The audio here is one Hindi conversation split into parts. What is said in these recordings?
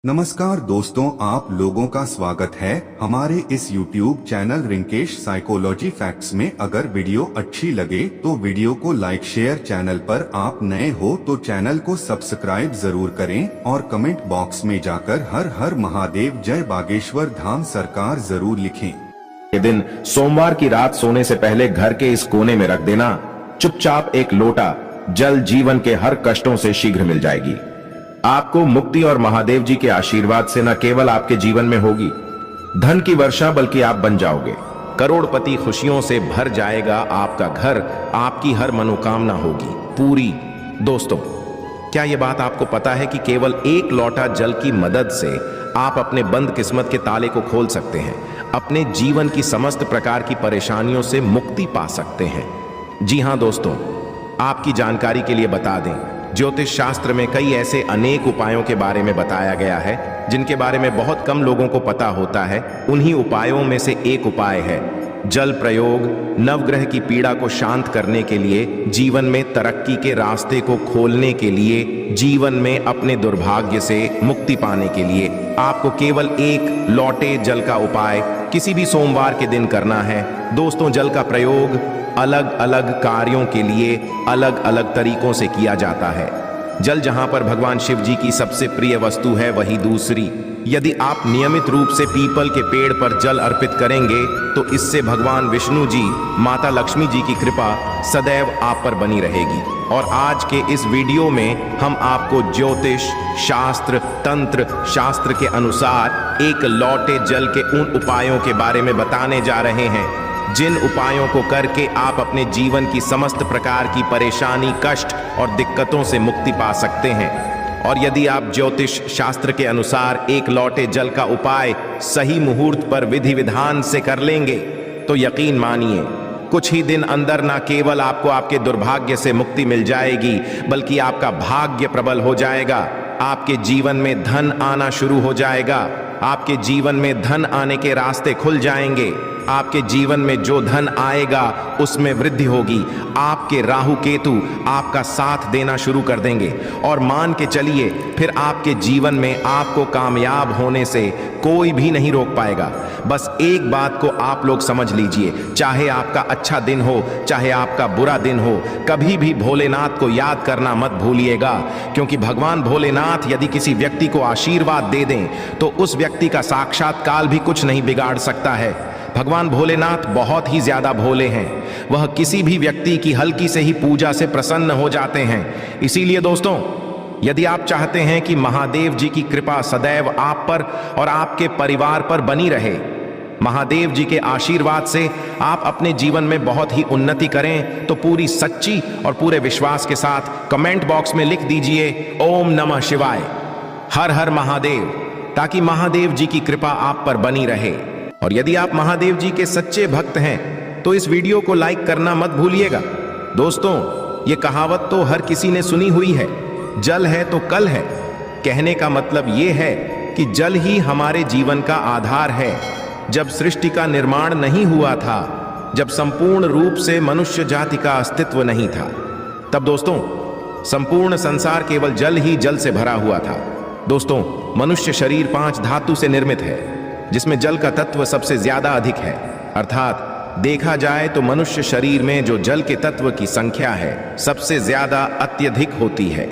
नमस्कार दोस्तों, आप लोगों का स्वागत है हमारे इस YouTube channel Rinkesh psychology facts में। अगर वीडियो अच्छी लगे तो वीडियो को लाइक शेयर, चैनल पर आप नए हो तो चैनल को सब्सक्राइब जरूर करें और कमेंट बॉक्स में जाकर हर हर महादेव जय बागेश्वर धाम सरकार जरूर लिखें। ये दिन सोमवार की रात सोने से पहले घर के इस कोने में रख देना। चुपचाप एक लोटा जल जीवन के हर कष्टों से शीघ्र मिल जाएगी। आपको मुक्ति और महादेव जी के आशीर्वाद से न केवल आपके जीवन में होगी धन की वर्षा, बल्कि आप बन जाओगे करोड़पति। खुशियों से भर जाएगा आपका घर, आपकी हर मनोकामना होगी पूरी। दोस्तों, क्या यह बात आपको पता है कि केवल एक लोटा जल की मदद से आप अपने बंद किस्मत के ताले को खोल सकते हैं, अपने जीवन की समस्त प्रकार की परेशानियों से मुक्ति पा सकते हैं। जी हां दोस्तों, आपकी जानकारी के लिए बता दें, ज्योतिष शास्त्र में कई ऐसे अनेक उपायों के बारे में बताया गया है जिनके बारे में बहुत कम लोगों को पता होता है। उन्हीं उपायों में से एक उपाय है जल प्रयोग। नवग्रह की पीड़ा को शांत करने के लिए, जीवन में तरक्की के रास्ते को खोलने के लिए, जीवन में अपने दुर्भाग्य से मुक्ति पाने के लिए आपको केवल एक लोटे जल का उपाय किसी भी सोमवार के दिन करना है। दोस्तों, जल का प्रयोग अलग अलग कार्यों के लिए अलग अलग तरीकों से किया जाता है। जल जहां पर भगवान शिव जी की सबसे प्रिय वस्तु है, वही दूसरी। यदि आप नियमित रूप से पीपल के पेड़ पर जल अर्पित करेंगे तो इससे भगवान विष्णु जी, माता लक्ष्मी जी की कृपा सदैव आप पर बनी रहेगी। और आज के इस वीडियो में हम आपको ज्योतिष शास्त्र, तंत्र शास्त्र के अनुसार एक लोटे जल के उन उपायों के बारे में बताने जा रहे हैं जिन उपायों को करके आप अपने जीवन की समस्त प्रकार की परेशानी, कष्ट और दिक्कतों से मुक्ति पा सकते हैं। और यदि आप ज्योतिष शास्त्र के अनुसार एक लोटे जल का उपाय सही मुहूर्त पर विधि विधान से कर लेंगे तो यकीन मानिए कुछ ही दिन अंदर न केवल आपको आपके दुर्भाग्य से मुक्ति मिल जाएगी, बल्कि आपका भाग्य प्रबल हो जाएगा। आपके जीवन में धन आना शुरू हो जाएगा। आपके जीवन में धन आने के रास्ते खुल जाएंगे। आपके जीवन में जो धन आएगा उसमें वृद्धि होगी। आपके राहु केतु आपका साथ देना शुरू कर देंगे और मान के चलिए फिर आपके जीवन में आपको कामयाब होने से कोई भी नहीं रोक पाएगा। बस एक बात को आप लोग समझ लीजिए, चाहे आपका अच्छा दिन हो चाहे आपका बुरा दिन हो, कभी भी भोलेनाथ को याद करना मत भूलिएगा, क्योंकि भगवान भोलेनाथ यदि किसी व्यक्ति को आशीर्वाद दे दें तो उस व्यक्ति का साक्षात काल भी कुछ नहीं बिगाड़ सकता है। भगवान भोलेनाथ बहुत ही ज्यादा भोले हैं। वह किसी भी व्यक्ति की हल्की से ही पूजा से प्रसन्न हो जाते हैं। इसीलिए दोस्तों, यदि आप चाहते हैं कि महादेव जी की कृपा सदैव आप पर और आपके परिवार पर बनी रहे, महादेव जी के आशीर्वाद से आप अपने जीवन में बहुत ही उन्नति करें, तो पूरी सच्ची और पूरे विश्वास के साथ कमेंट बॉक्स में लिख दीजिए ओम नमः शिवाय, हर हर महादेव, ताकि महादेव जी की कृपा आप पर बनी रहे। और यदि आप महादेव जी के सच्चे भक्त हैं तो इस वीडियो को लाइक करना मत भूलिएगा। दोस्तों, ये कहावत तो हर किसी ने सुनी हुई है, जल है तो कल है। कहने का मतलब ये है कि जल ही हमारे जीवन का आधार है। जब सृष्टि का निर्माण नहीं हुआ था, जब संपूर्ण रूप से मनुष्य जाति का अस्तित्व नहीं था, तब दोस्तों संपूर्ण संसार केवल जल ही जल से भरा हुआ था। दोस्तों, मनुष्य शरीर 5 धातु से निर्मित है, जिसमें जल का तत्व सबसे ज्यादा अधिक है। अर्थात देखा जाए तो मनुष्य शरीर में जो जल के तत्व की संख्या है सबसे ज्यादा अत्यधिक होती है।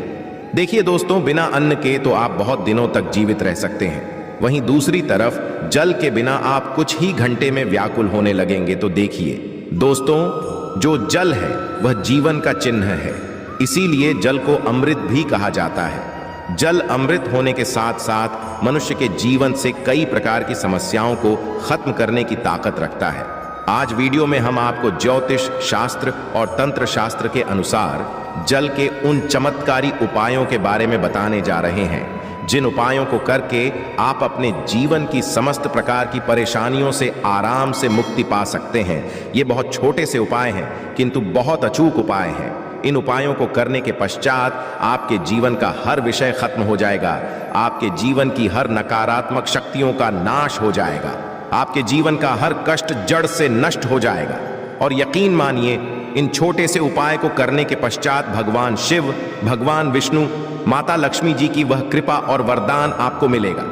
देखिए दोस्तों, बिना अन्न के तो आप बहुत दिनों तक जीवित रह सकते हैं, वहीं दूसरी तरफ जल के बिना आप कुछ ही घंटे में व्याकुल होने लगेंगे। तो देखिए दोस्तों, जो जल है वह जीवन का चिन्ह है, इसीलिए जल को अमृत भी कहा जाता है। जल अमृत होने के साथ साथ मनुष्य के जीवन से कई प्रकार की समस्याओं को खत्म करने की ताकत रखता है। आज वीडियो में हम आपको ज्योतिष शास्त्र और तंत्र शास्त्र के अनुसार जल के उन चमत्कारी उपायों के बारे में बताने जा रहे हैं, जिन उपायों को करके आप अपने जीवन की समस्त प्रकार की परेशानियों से आराम से मुक्ति पा सकते हैं। ये बहुत छोटे से उपाय हैं, किंतु बहुत अचूक उपाय हैं। इन उपायों को करने के पश्चात आपके जीवन का हर विषय खत्म हो जाएगा। आपके जीवन की हर नकारात्मक शक्तियों का नाश हो जाएगा। आपके जीवन का हर कष्ट जड़ से नष्ट हो जाएगा। और यकीन मानिए, इन छोटे से उपाय को करने के पश्चात भगवान शिव, भगवान विष्णु, माता लक्ष्मी जी की वह कृपा और वरदान आपको मिलेगा,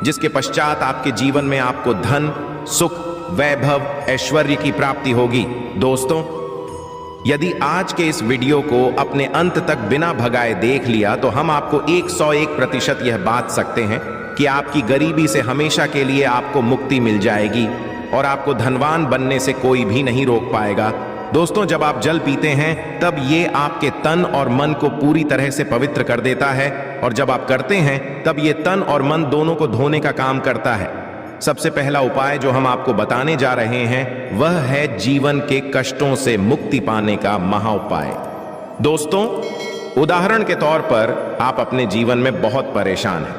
जिसके पश्चात आपके जीवन में आपको धन, सुख, वैभव, ऐश्वर्य की प्राप्ति होगी। दोस्तों, यदि आज के इस वीडियो को अपने अंत तक बिना भगाए देख लिया तो हम आपको 101% यह बात सकते हैं कि आपकी गरीबी से हमेशा के लिए आपको मुक्ति मिल जाएगी और आपको धनवान बनने से कोई भी नहीं रोक पाएगा। दोस्तों, जब आप जल पीते हैं तब ये आपके तन और मन को पूरी तरह से पवित्र कर देता है, और जब आप करते हैं तब ये तन और मन दोनों को धोने का काम करता है। सबसे पहला उपाय जो हम आपको बताने जा रहे हैं वह है जीवन के कष्टों से मुक्ति पाने का महा उपाय। दोस्तों, उदाहरण के तौर पर आप अपने जीवन में बहुत परेशान हैं।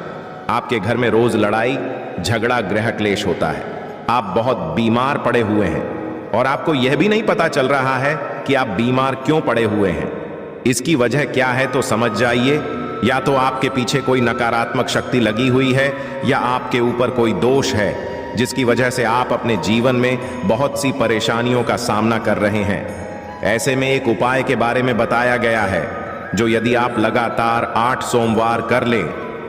आपके घर में रोज लड़ाई झगड़ा गृह क्लेश होता है। आप बहुत बीमार पड़े हुए हैं और आपको यह भी नहीं पता चल रहा है कि आप बीमार क्यों पड़े हुए हैं। इसकी वजह क्या है तो समझ जाइए। या तो आपके पीछे कोई नकारात्मक शक्ति लगी हुई है या आपके ऊपर कोई दोष है जिसकी वजह से आप अपने जीवन में बहुत सी परेशानियों का सामना कर रहे हैं। ऐसे में एक उपाय के बारे में बताया गया है जो यदि आप लगातार 8 सोमवार कर लें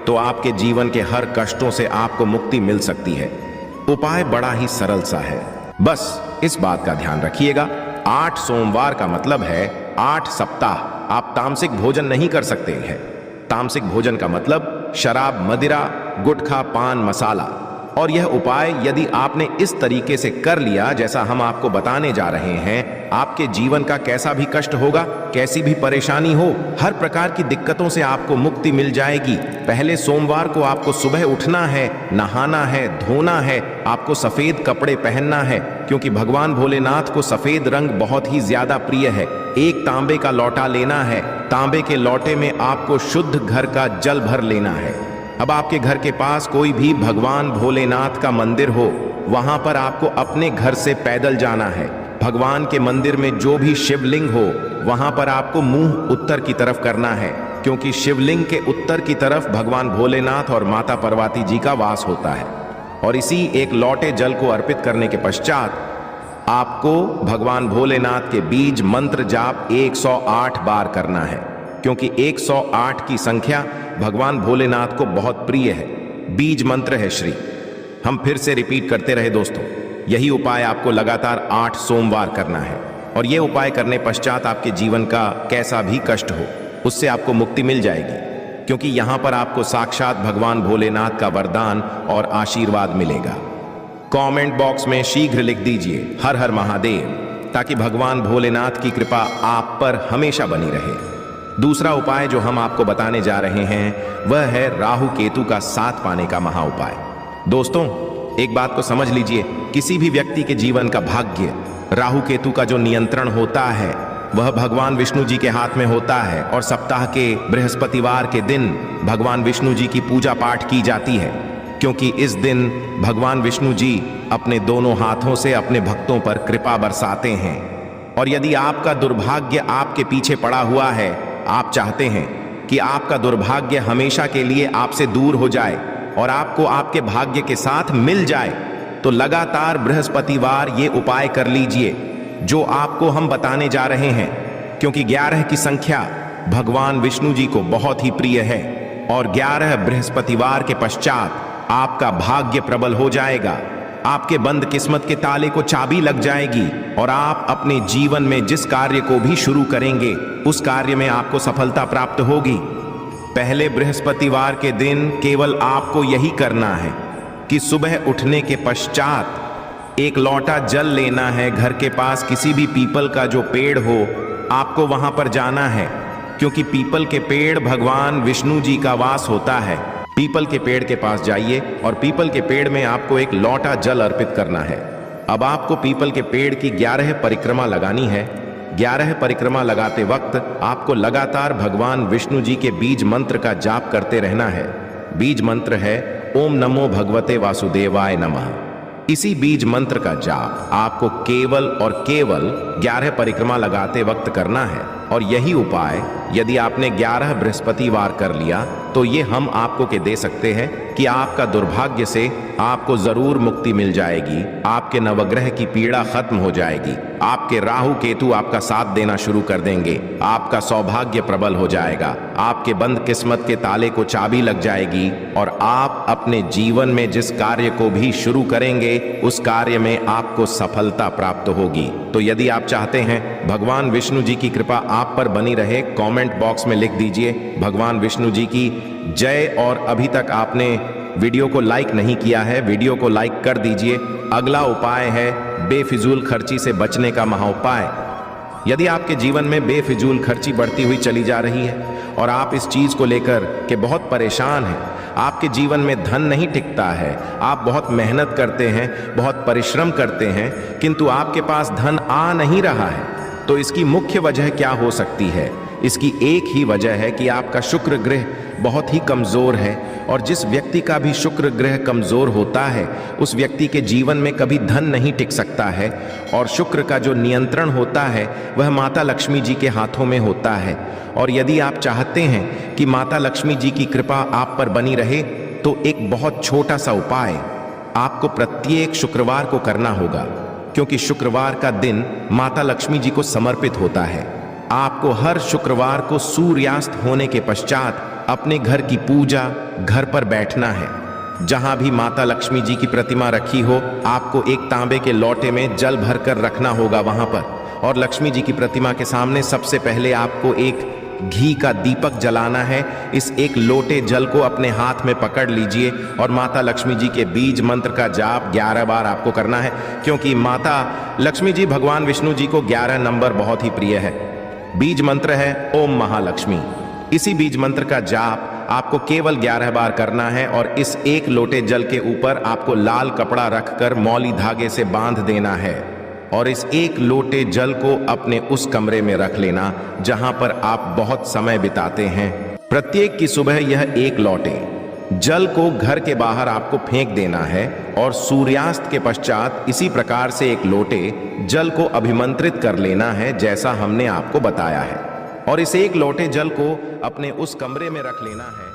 तो आपके जीवन के हर कष्टों से आपको मुक्ति मिल सकती है। उपाय बड़ा ही सरल सा है, बस इस बात का ध्यान रखिएगा। 8 सोमवार का मतलब है 8 सप्ताह आप तामसिक भोजन नहीं कर सकते हैं। तामसिक भोजन का मतलब शराब, मदिरा, गुटखा, पान मसाला। और यह उपाय यदि आपने इस तरीके से कर लिया जैसा हम आपको बताने जा रहे हैं, आपके जीवन का कैसा भी कष्ट होगा, कैसी भी परेशानी हो, हर प्रकार की दिक्कतों से आपको मुक्ति मिल जाएगी। पहले सोमवार को आपको सुबह उठना है, नहाना है, धोना है, आपको सफेद कपड़े पहनना है क्योंकि भगवान भोलेनाथ को सफेद रंग बहुत ही ज्यादा प्रिय है। एक तांबे का लोटा लेना है, तांबे के लोटे में आपको शुद्ध घर का जल भर लेना है। अब आपके घर के पास कोई भी भगवान भोलेनाथ का मंदिर हो, वहां पर आपको अपने घर से पैदल जाना है। भगवान के मंदिर में जो भी शिवलिंग हो वहां पर आपको मुंह उत्तर की तरफ करना है क्योंकि शिवलिंग के उत्तर की तरफ भगवान भोलेनाथ और माता पार्वती जी का वास होता है। और इसी एक लोटे जल को अर्पित करने के पश्चात आपको भगवान भोलेनाथ के बीज मंत्र जाप 108 बार करना है क्योंकि 108 की संख्या भगवान भोलेनाथ को बहुत प्रिय है। बीज मंत्र है श्री। हम फिर से रिपीट करते रहे दोस्तों, यही उपाय आपको लगातार 8 सोमवार करना है और यह उपाय करने पश्चात आपके जीवन का कैसा भी कष्ट हो उससे आपको मुक्ति मिल जाएगी क्योंकि यहां पर आपको साक्षात भगवान भोलेनाथ का वरदान और आशीर्वाद मिलेगा। कमेंट बॉक्स में शीघ्र लिख दीजिए हर हर महादेव ताकि भगवान भोलेनाथ की कृपा आप पर हमेशा बनी रहे। दूसरा उपाय जो हम आपको बताने जा रहे हैं वह है राहु केतु का साथ पाने का महा उपाय। दोस्तों, एक बात को समझ लीजिए, किसी भी व्यक्ति के जीवन का भाग्य राहु केतु का जो नियंत्रण होता है वह भगवान विष्णु जी के हाथ में होता है और सप्ताह के बृहस्पतिवार के दिन भगवान विष्णु जी की पूजा पाठ की जाती है क्योंकि इस दिन भगवान विष्णु जी अपने दोनों हाथों से अपने भक्तों पर कृपा बरसाते हैं। और यदि आपका दुर्भाग्य आपके पीछे पड़ा हुआ है, आप चाहते हैं कि आपका दुर्भाग्य हमेशा के लिए आपसे दूर हो जाए और आपको आपके भाग्य के साथ मिल जाए, तो लगातार बृहस्पतिवार ये उपाय कर लीजिए जो आपको हम बताने जा रहे हैं क्योंकि 11 की संख्या भगवान विष्णु जी को बहुत ही प्रिय है और 11 बृहस्पतिवार के पश्चात आपका भाग्य प्रबल हो जाएगा। आपके बंद किस्मत के ताले को चाबी लग जाएगी और आप अपने जीवन में जिस कार्य को भी शुरू करेंगे उस कार्य में आपको सफलता प्राप्त होगी। पहले बृहस्पतिवार के दिन केवल आपको यही करना है कि सुबह उठने के पश्चात एक लोटा जल लेना है। घर के पास किसी भी पीपल का जो पेड़ हो आपको वहां पर जाना है क्योंकि पीपल के पेड़ भगवान विष्णु जी का वास होता है। पीपल के पेड़ के पास जाइए और पीपल के पेड़ में आपको एक लोटा जल अर्पित करना है। अब आपको पीपल के पेड़ की 11 परिक्रमा लगानी है। 11 परिक्रमा लगाते वक्त आपको लगातार भगवान विष्णु जी के बीज मंत्र का जाप करते रहना है। बीज मंत्र है ओम नमो भगवते वासुदेवाय नमः। इसी बीज मंत्र का जाप आपको केवल और केवल 11 परिक्रमा लगाते वक्त करना है और यही उपाय यदि आपने 11 बृहस्पतिवार कर लिया तो ये हम आपको के दे सकते हैं कि आपका दुर्भाग्य से आपको जरूर मुक्ति मिल जाएगी, आपके नवग्रह की पीड़ा खत्म हो जाएगी, आपके राहु केतु आपका साथ देना शुरू कर देंगे, आपका सौभाग्य प्रबल हो जाएगा, आपके बंद किस्मत के ताले को चाबी लग जाएगी और आप अपने जीवन में जिस कार्य को भी शुरू करेंगे उस कार्य में आपको सफलता प्राप्त होगी। तो यदि आप चाहते हैं भगवान विष्णु जी की कृपा आप पर बनी रहे, कमेंट बॉक्स में लिख दीजिए भगवान विष्णु जी की जय। और अभी तक आपने वीडियो को लाइक नहीं किया है, वीडियो को लाइक कर दीजिए। अगला उपाय है बेफिजूल खर्ची से बचने का महाउपाय। यदि आपके जीवन में बेफिजूल खर्ची बढ़ती हुई चली जा रही है और आप इस चीज को लेकर के बहुत परेशान हैं, आपके जीवन में धन नहीं टिकता है, आप बहुत मेहनत करते हैं, बहुत परिश्रम करते हैं, किंतु आपके पास धन आ नहीं रहा है, तो इसकी मुख्य वजह क्या हो सकती है? इसकी एक ही वजह है कि आपका शुक्र ग्रह बहुत ही कमजोर है और जिस व्यक्ति का भी शुक्र ग्रह कमजोर होता है उस व्यक्ति के जीवन में कभी धन नहीं टिक सकता है। और शुक्र का जो नियंत्रण होता है वह माता लक्ष्मी जी के हाथों में होता है। और यदि आप चाहते हैं कि माता लक्ष्मी जी की कृपा आप पर बनी रहे तो एक बहुत छोटा सा उपाय आपको प्रत्येक शुक्रवार को करना होगा, क्योंकि शुक्रवार का दिन माता लक्ष्मी जी को समर्पित होता है। आपको हर शुक्रवार को सूर्यास्त होने के पश्चात अपने घर की पूजा घर पर बैठना है। जहां भी माता लक्ष्मी जी की प्रतिमा रखी हो आपको एक तांबे के लोटे में जल भरकर रखना होगा वहां पर, और लक्ष्मी जी की प्रतिमा के सामने सबसे पहले आपको एक घी का दीपक जलाना है। इस एक लोटे जल को अपने हाथ में पकड़ लीजिए और माता लक्ष्मी जी के बीज मंत्र का जाप 11 बार आपको करना है, क्योंकि माता लक्ष्मी जी भगवान विष्णु जी को 11 नंबर बहुत ही प्रिय है। बीज मंत्र है ओम महालक्ष्मी। इसी बीज मंत्र का जाप आपको केवल 11 बार करना है और इस एक लोटे जल के ऊपर आपको लाल कपड़ा रखकर मौली धागे से बांध देना है और इस एक लोटे जल को अपने उस कमरे में रख लेना जहां पर आप बहुत समय बिताते हैं। प्रत्येक की सुबह यह एक लोटे जल को घर के बाहर आपको फेंक देना है और सूर्यास्त के पश्चात इसी प्रकार से एक लोटे जल को अभिमंत्रित कर लेना है जैसा हमने आपको बताया है, और इस एक लोटे जल को अपने उस कमरे में रख लेना है।